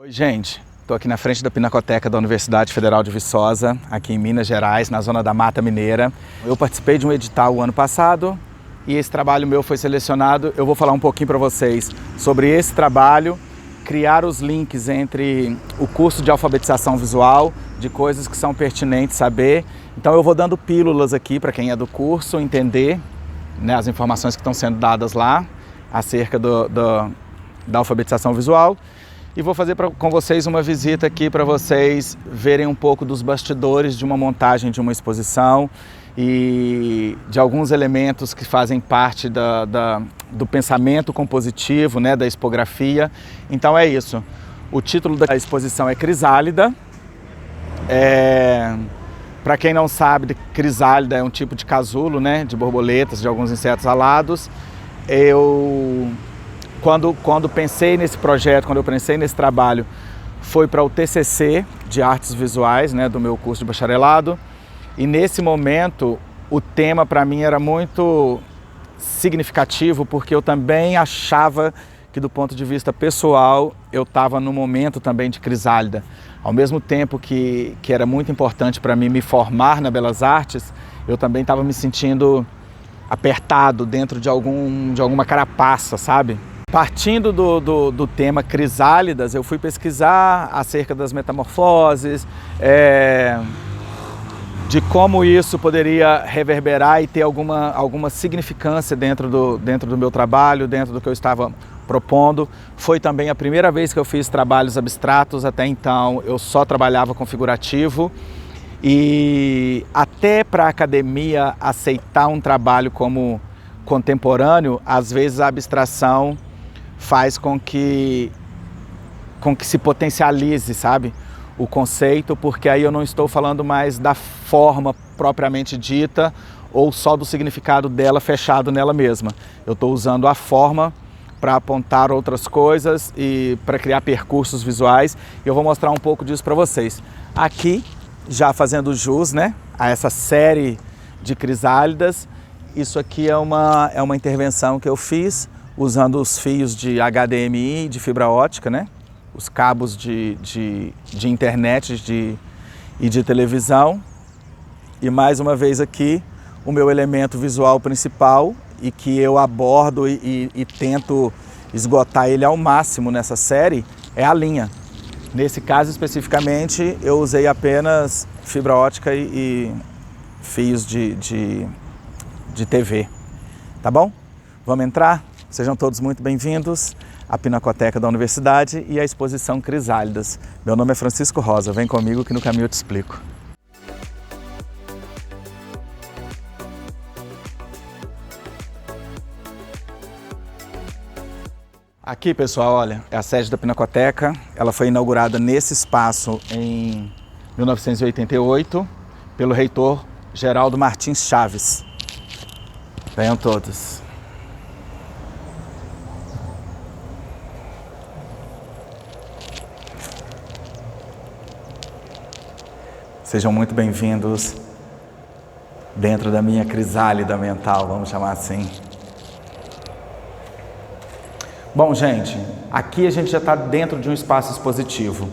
Oi, gente. Estou aqui na frente da Pinacoteca da Universidade Federal de Viçosa, aqui em Minas Gerais, na zona da Mata Mineira. Eu participei de um edital o ano passado e esse trabalho meu foi selecionado. Eu vou falar um pouquinho para vocês sobre esse trabalho, criar os links entre o curso de alfabetização visual, de coisas que são pertinentes saber. Então eu vou dando pílulas aqui para quem é do curso entender, né, as informações que estão sendo dadas lá acerca da alfabetização visual. E vou fazer com vocês uma visita aqui para vocês verem um pouco dos bastidores de uma montagem de uma exposição e de alguns elementos que fazem parte do pensamento compositivo, né, da expografia. Então é isso. O título da exposição é Crisálida. Para quem não sabe, crisálida é um tipo de casulo, né, de borboletas, de alguns insetos alados. Quando pensei nesse projeto, quando eu pensei nesse trabalho, foi para o TCC de Artes Visuais, né, do meu curso de bacharelado. E nesse momento, o tema para mim era muito significativo, porque eu também achava que do ponto de vista pessoal, eu estava no momento também de crisálida. Ao mesmo tempo que era muito importante para mim me formar na Belas Artes, eu também estava me sentindo apertado dentro de alguma carapaça, sabe? Partindo do tema crisálidas, eu fui pesquisar acerca das metamorfoses, de como isso poderia reverberar e ter alguma significância dentro do meu trabalho, dentro do que eu estava propondo. Foi também a primeira vez que eu fiz trabalhos abstratos, até então eu só trabalhava com figurativo. E até para a academia aceitar um trabalho como contemporâneo, às vezes a abstração faz com que se potencialize, sabe, o conceito, porque aí eu não estou falando mais da forma propriamente dita ou só do significado dela fechado nela mesma. Eu estou usando a forma para apontar outras coisas e para criar percursos visuais. E eu vou mostrar um pouco disso para vocês. Aqui, já fazendo jus, né, a essa série de crisálidas, isso aqui é uma intervenção que eu fiz usando os fios de HDMI, de fibra ótica, né? Os cabos de internet e de televisão. E mais uma vez aqui, o meu elemento visual principal e que eu abordo e tento esgotar ele ao máximo nessa série é a linha. Nesse caso especificamente, eu usei apenas fibra ótica e fios de TV. Tá bom? Vamos entrar? Sejam todos muito bem-vindos à Pinacoteca da Universidade e à exposição Crisálidas. Meu nome é Francisco Rosa, vem comigo que no caminho eu te explico. Aqui, pessoal, olha, é a sede da Pinacoteca. Ela foi inaugurada nesse espaço em 1988 pelo reitor Geraldo Martins Chaves. Venham todos. Sejam muito bem-vindos dentro da minha crisálida mental, vamos chamar assim. Bom, gente, aqui a gente já está dentro de um espaço expositivo.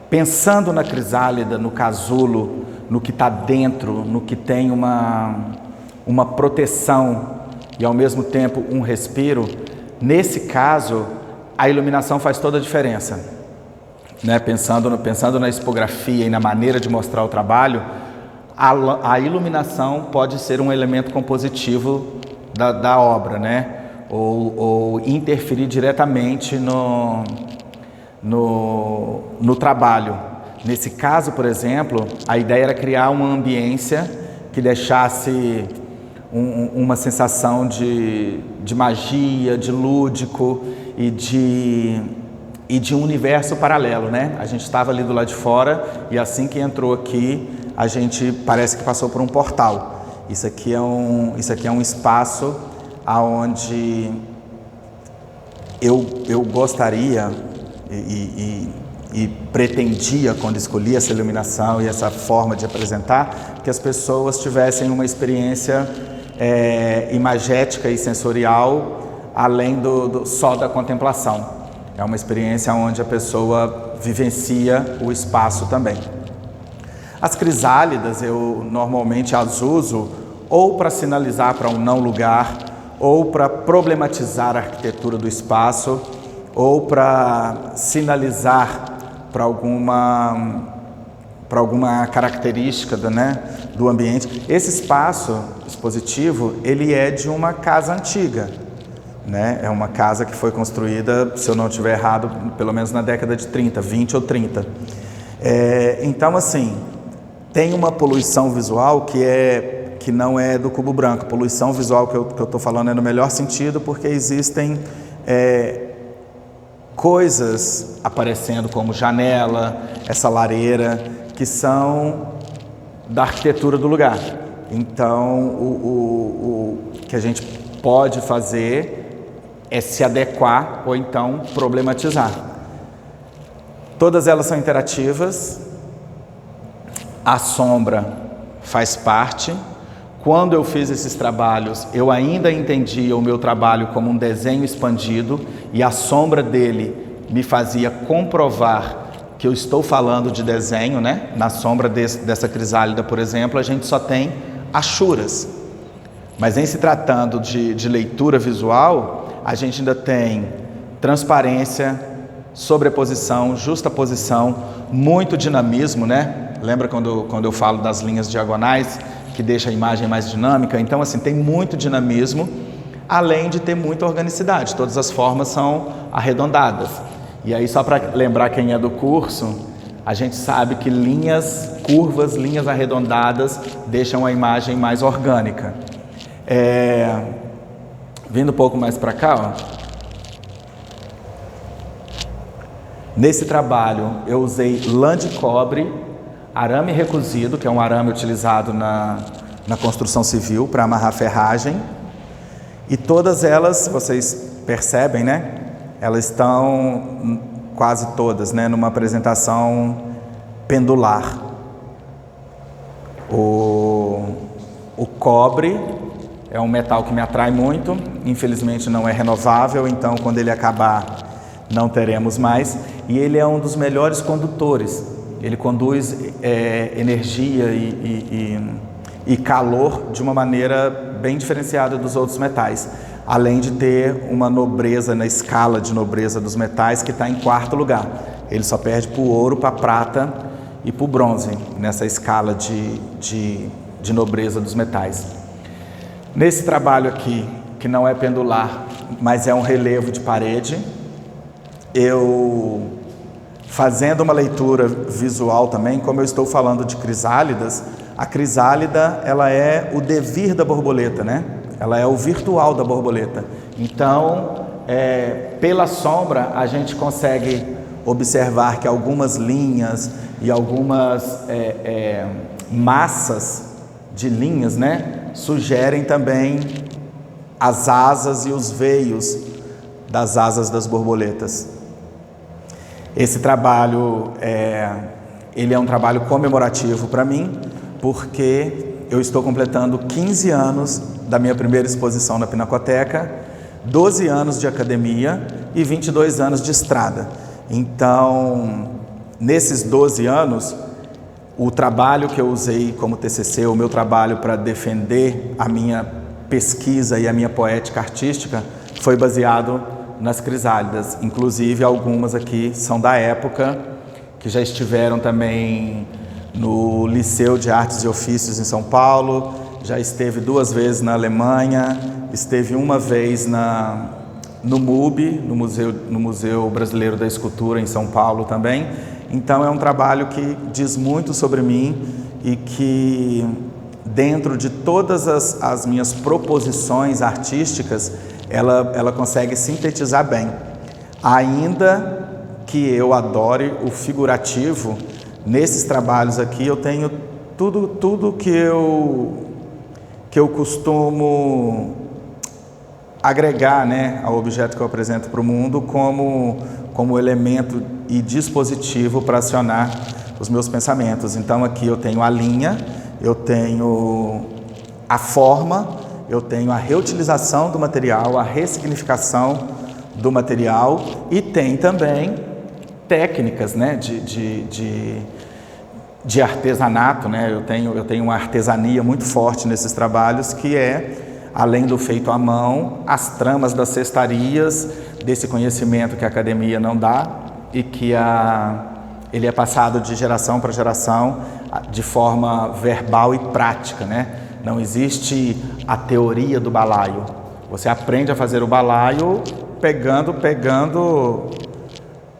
Pensando na crisálida, no casulo, no que está dentro, no que tem uma proteção e ao mesmo tempo um respiro, nesse caso, a iluminação faz toda a diferença. Né, pensando na expografia e na maneira de mostrar o trabalho, a iluminação pode ser um elemento compositivo da obra, né? Ou interferir diretamente no trabalho. Nesse caso, por exemplo, a ideia era criar uma ambiência que deixasse uma sensação de magia, de lúdico e de um universo paralelo, né? A gente estava ali do lado de fora e assim que entrou aqui, a gente parece que passou por um portal. Isso aqui é um espaço aonde eu gostaria e pretendia, quando escolhi essa iluminação e essa forma de apresentar, que as pessoas tivessem uma experiência imagética e sensorial além só da contemplação. É uma experiência onde a pessoa vivencia o espaço também. As crisálidas eu normalmente as uso ou para sinalizar para um não lugar, ou para problematizar a arquitetura do espaço, ou para sinalizar para alguma característica do ambiente. Esse espaço expositivo, ele é de uma casa antiga, né? É uma casa que foi construída, se eu não estiver errado, pelo menos na década de 30, 20 ou 30. Então, assim, tem uma poluição visual que não é do cubo branco. Poluição visual que eu estou falando é no melhor sentido, porque existem coisas aparecendo como janela, essa lareira, que são da arquitetura do lugar. Então, o que a gente pode fazer é se adequar ou então problematizar. Todas elas são interativas, a sombra faz parte. Quando eu fiz esses trabalhos, eu ainda entendia o meu trabalho como um desenho expandido e a sombra dele me fazia comprovar que eu estou falando de desenho, né? Na sombra dessa crisálida, por exemplo, a gente só tem achuras. Mas em se tratando de leitura visual, a gente ainda tem transparência, sobreposição, justaposição, muito dinamismo, né? Lembra quando eu falo das linhas diagonais, que deixa a imagem mais dinâmica? Então, assim, tem muito dinamismo, além de ter muita organicidade. Todas as formas são arredondadas. E aí, só para lembrar quem é do curso, a gente sabe que linhas curvas, linhas arredondadas, deixam a imagem mais orgânica. Vindo um pouco mais para cá, ó. Nesse trabalho, eu usei lã de cobre, arame recuzido, que é um arame utilizado na construção civil para amarrar ferragem. E todas elas, vocês percebem, né? Elas estão quase todas, né, numa apresentação pendular. O cobre é um metal que me atrai muito, infelizmente não é renovável, então quando ele acabar não teremos mais. E ele é um dos melhores condutores. Ele conduz energia e calor de uma maneira bem diferenciada dos outros metais, além de ter uma nobreza na escala de nobreza dos metais que está em quarto lugar. Ele só perde para o ouro, para a prata e para o bronze, nessa escala de nobreza dos metais. Nesse trabalho aqui, que não é pendular, mas é um relevo de parede, eu, fazendo uma leitura visual também, como eu estou falando de crisálidas, a crisálida, ela é o devir da borboleta, né? Ela é o virtual da borboleta. Então, pela sombra, a gente consegue observar que algumas linhas e algumas massas de linhas, né, sugerem também as asas e os veios das asas das borboletas. Esse trabalho, ele é um trabalho comemorativo para mim, porque eu estou completando 15 anos da minha primeira exposição na Pinacoteca, 12 anos de academia e 22 anos de estrada. Então, nesses 12 anos, o trabalho que eu usei como TCC, o meu trabalho para defender a minha pesquisa e a minha poética artística, foi baseado nas crisálidas. Inclusive, algumas aqui são da época, que já estiveram também no Liceu de Artes e Ofícios em São Paulo, já esteve 2 vezes na Alemanha, esteve uma vez no MUB, no Museu Brasileiro da Escultura em São Paulo também. Então é um trabalho que diz muito sobre mim e que, dentro de todas as minhas proposições artísticas, ela consegue sintetizar bem. Ainda que eu adore o figurativo, nesses trabalhos aqui eu tenho tudo que eu costumo agregar, né, ao objeto que eu apresento para o mundo como elemento e dispositivo para acionar os meus pensamentos. Então aqui eu tenho a linha, eu tenho a forma, eu tenho a reutilização do material, a ressignificação do material, e tem também técnicas, né, de artesanato, né? Eu tenho uma artesania muito forte nesses trabalhos, que é, além do feito à mão, as tramas das cestarias, desse conhecimento que a academia não dá e que ele é passado de geração para geração de forma verbal e prática, né? Não existe a teoria do balaio. Você aprende a fazer o balaio pegando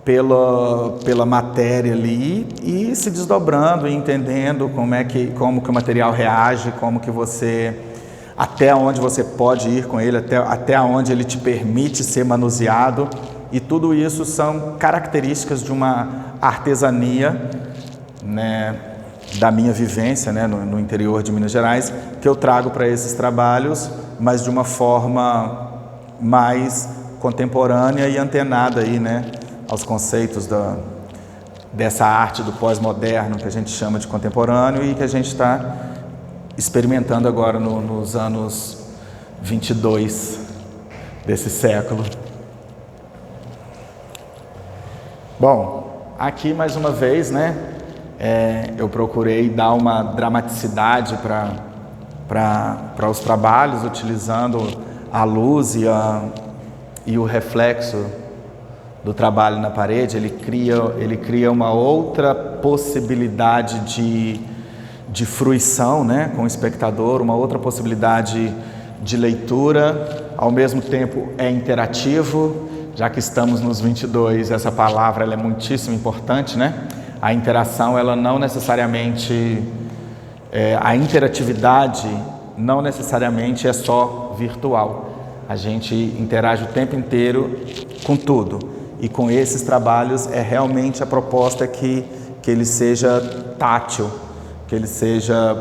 pela matéria ali e se desdobrando e entendendo como que o material reage, até onde você pode ir com ele, até onde ele te permite ser manuseado. E tudo isso são características de uma artesania, né, da minha vivência, né, no interior de Minas Gerais, que eu trago para esses trabalhos, mas de uma forma mais contemporânea e antenada aí, né, aos conceitos dessa arte do pós-moderno, que a gente chama de contemporâneo e que a gente está experimentando agora nos anos 22 desse século. Bom, aqui mais uma vez, né, eu procurei dar uma dramaticidade para os trabalhos, utilizando a luz e o reflexo do trabalho na parede. Ele cria uma outra possibilidade de fruição, né, com o espectador, uma outra possibilidade de leitura. Ao mesmo tempo é interativo, já que estamos nos 22, essa palavra ela é muitíssimo importante, né? A interação, ela não necessariamente, a interatividade não necessariamente é só virtual. A gente interage o tempo inteiro com tudo. E com esses trabalhos é realmente a proposta que ele seja tátil, que ele seja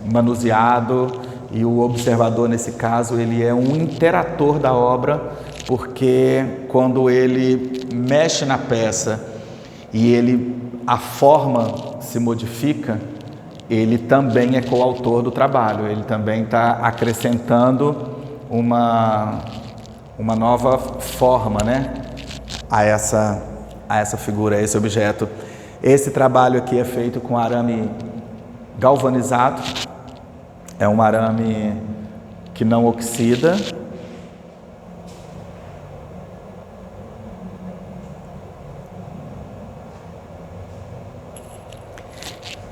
manuseado, e o observador, nesse caso, ele é um interator da obra, porque quando ele mexe na peça e a forma se modifica, ele também é coautor do trabalho, ele também está acrescentando uma nova forma, né, a essa figura, a esse objeto. Esse trabalho aqui é feito com arame galvanizado, é um arame que não oxida.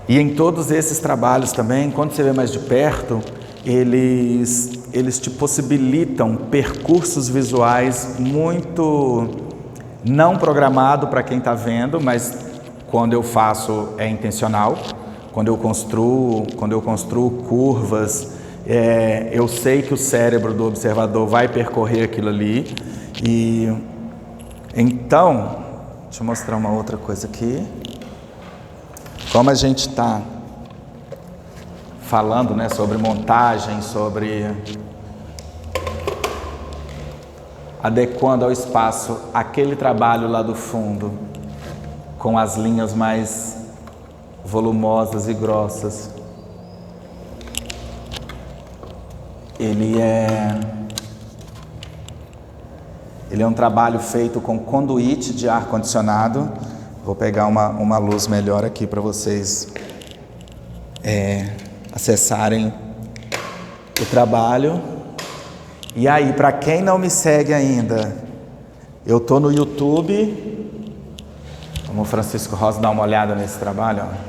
E em todos esses trabalhos também, quando você vê mais de perto, eles te possibilitam percursos visuais muito não programado para quem está vendo, mas quando eu faço é intencional. Quando eu construo curvas, eu sei que o cérebro do observador vai percorrer aquilo ali. E então, deixa eu mostrar uma outra coisa aqui. Como a gente está falando, né, sobre montagem, sobre adequando ao espaço aquele trabalho lá do fundo, com as linhas mais volumosas e grossas. Ele é um trabalho feito com conduíte de ar-condicionado. Vou pegar uma luz melhor aqui para vocês acessarem o trabalho. E aí, para quem não me segue ainda, eu estou no YouTube. Vamos, o Francisco Rosa, dar uma olhada nesse trabalho, ó.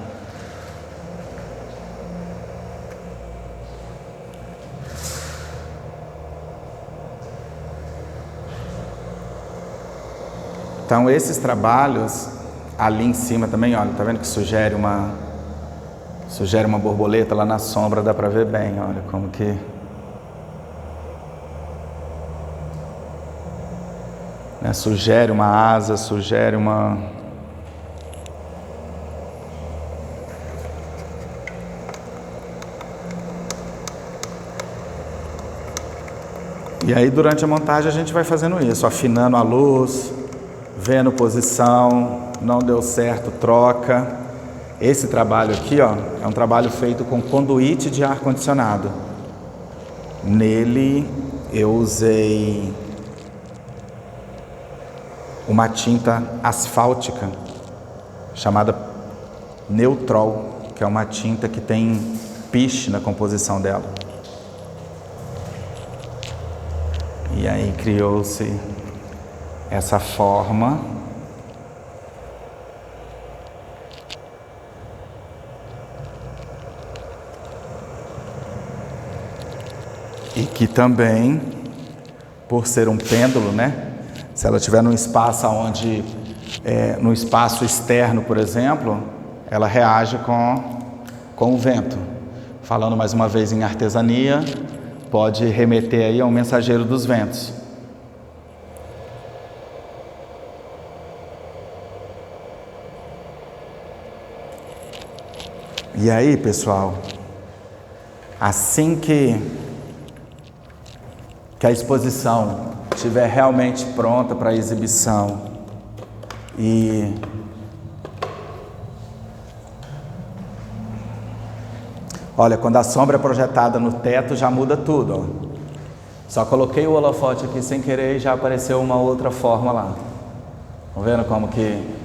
Então, esses trabalhos, ali em cima também, olha, tá vendo que sugere uma borboleta lá na sombra, dá para ver bem, olha como que... né, sugere uma asa, sugere uma... E aí, durante a montagem, a gente vai fazendo isso, afinando a luz, vendo posição, não deu certo, troca. Esse trabalho aqui, ó, é um trabalho feito com conduíte de ar-condicionado. Nele eu usei uma tinta asfáltica chamada Neutrol, que é uma tinta que tem piche na composição dela. E aí criou-se essa forma e que também, por ser um pêndulo, né? Se ela estiver num espaço onde, no espaço externo, por exemplo, ela reage com o vento. Falando mais uma vez em artesania, pode remeter aí ao mensageiro dos ventos. E aí, pessoal, assim que a exposição estiver realmente pronta para exibição e olha, quando a sombra é projetada no teto já muda tudo, ó. Só coloquei o holofote aqui sem querer e já apareceu uma outra forma lá. Estão vendo como que...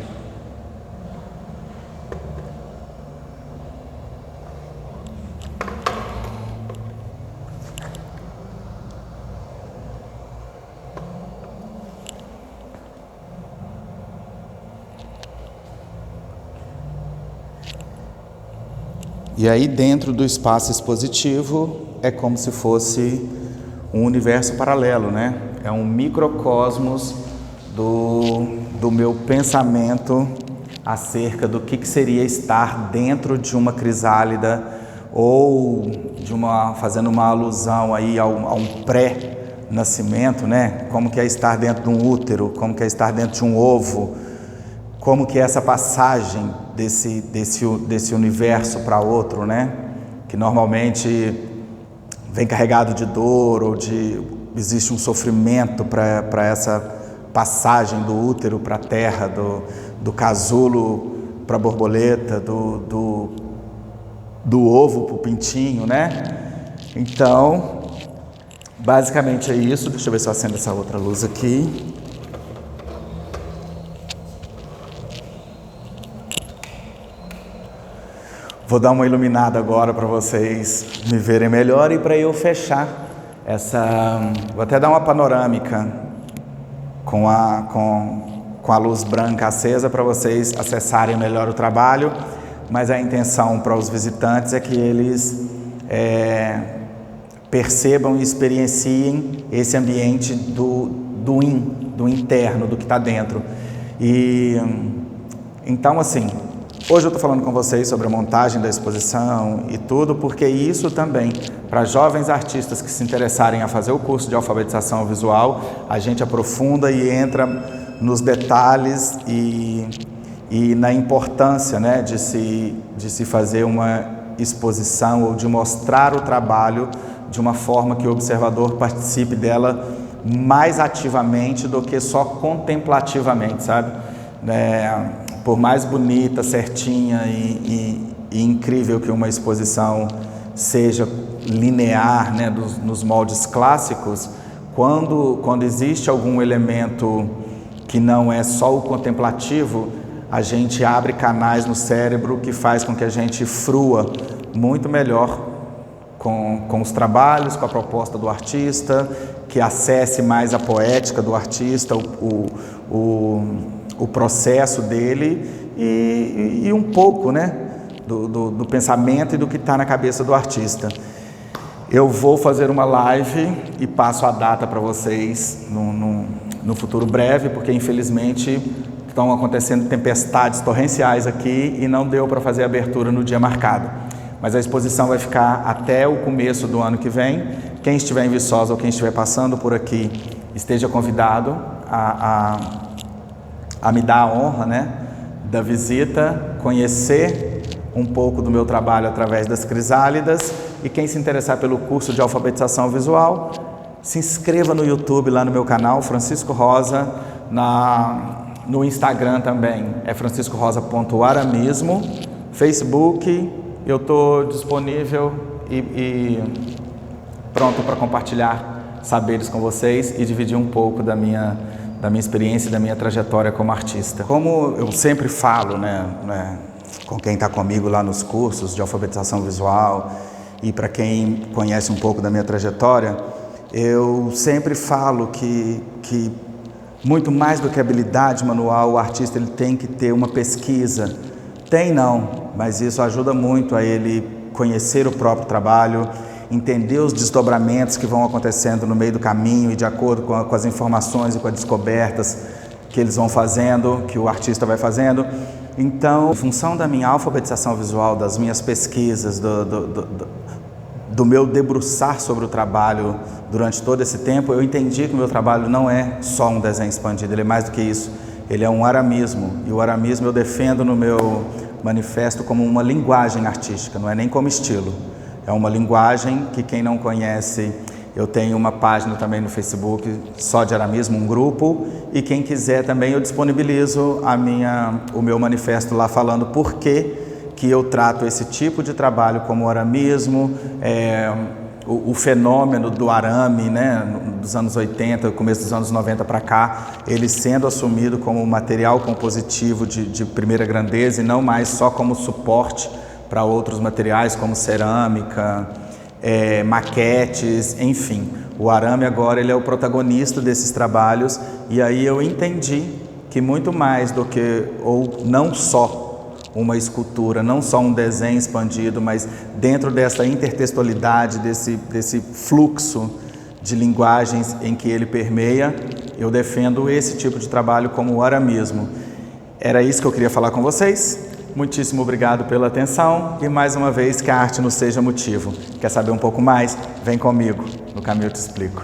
E aí dentro do espaço expositivo é como se fosse um universo paralelo, né? É um microcosmos do meu pensamento acerca do que seria estar dentro de uma crisálida ou fazendo uma alusão aí a um pré-nascimento, né? Como que é estar dentro de um útero, como que é estar dentro de um ovo, como que é essa passagem desse universo para outro, né? Que normalmente vem carregado de dor ou existe um sofrimento para essa passagem do útero para a terra, do casulo para a borboleta, do ovo para o pintinho, né? Então, basicamente é isso. Deixa eu ver se eu acendo essa outra luz aqui. Vou dar uma iluminada agora para vocês me verem melhor e para eu fechar essa... Vou até dar uma panorâmica com a luz branca acesa para vocês acessarem melhor o trabalho, mas a intenção para os visitantes é que eles percebam e experienciem esse ambiente do interno, do que está dentro. E então, assim... Hoje eu estou falando com vocês sobre a montagem da exposição e tudo, porque isso também, para jovens artistas que se interessarem a fazer o curso de alfabetização visual, a gente aprofunda e entra nos detalhes e na importância, né, de se fazer uma exposição ou de mostrar o trabalho de uma forma que o observador participe dela mais ativamente do que só contemplativamente, sabe? Por mais bonita, certinha e incrível que uma exposição seja linear, né, nos moldes clássicos, quando existe algum elemento que não é só o contemplativo, a gente abre canais no cérebro que faz com que a gente frua muito melhor com os trabalhos, com a proposta do artista, que acesse mais a poética do artista, o processo dele e um pouco, né, do pensamento e do que está na cabeça do artista. Eu vou fazer uma live e passo a data para vocês no futuro breve, porque infelizmente estão acontecendo tempestades torrenciais aqui e não deu para fazer a abertura no dia marcado. Mas a exposição vai ficar até o começo do ano que vem. Quem estiver em Viçosa ou quem estiver passando por aqui, esteja convidado a me dar a honra, né, da visita, conhecer um pouco do meu trabalho através das crisálidas, e quem se interessar pelo curso de alfabetização visual, se inscreva no YouTube, lá no meu canal, Francisco Rosa, no Instagram também, é franciscorosa.aramismo, Facebook, eu estou disponível e pronto para compartilhar saberes com vocês e dividir um pouco da minha da minha experiência e da minha trajetória como artista. Como eu sempre falo, com quem está comigo lá nos cursos de alfabetização visual e para quem conhece um pouco da minha trajetória, eu sempre falo que muito mais do que habilidade manual, o artista ele tem que ter uma pesquisa. Tem não, mas isso ajuda muito a ele conhecer o próprio trabalho, entender os desdobramentos que vão acontecendo no meio do caminho e de acordo com as informações e com as descobertas que eles vão fazendo, que o artista vai fazendo. Então, em função da minha alfabetização visual, das minhas pesquisas, do meu debruçar sobre o trabalho durante todo esse tempo, eu entendi que o meu trabalho não é só um desenho expandido, ele é mais do que isso, ele é um aramismo. E o aramismo eu defendo no meu manifesto como uma linguagem artística, não é nem como estilo. É uma linguagem que quem não conhece, eu tenho uma página também no Facebook só de aramismo, um grupo, e quem quiser também eu disponibilizo o meu manifesto lá falando por que eu trato esse tipo de trabalho como aramismo, o fenômeno do arame, dos anos 80, começo dos anos 90 para cá, ele sendo assumido como material compositivo de primeira grandeza e não mais só como suporte para outros materiais como cerâmica, maquetes, enfim. O arame agora ele é o protagonista desses trabalhos e aí eu entendi que muito mais do que, ou não só uma escultura, não só um desenho expandido, mas dentro dessa intertextualidade, desse fluxo de linguagens em que ele permeia, eu defendo esse tipo de trabalho como o aramismo. Era isso que eu queria falar com vocês. Muitíssimo obrigado pela atenção e mais uma vez que a arte nos seja motivo. Quer saber um pouco mais? Vem comigo, no caminho eu te explico.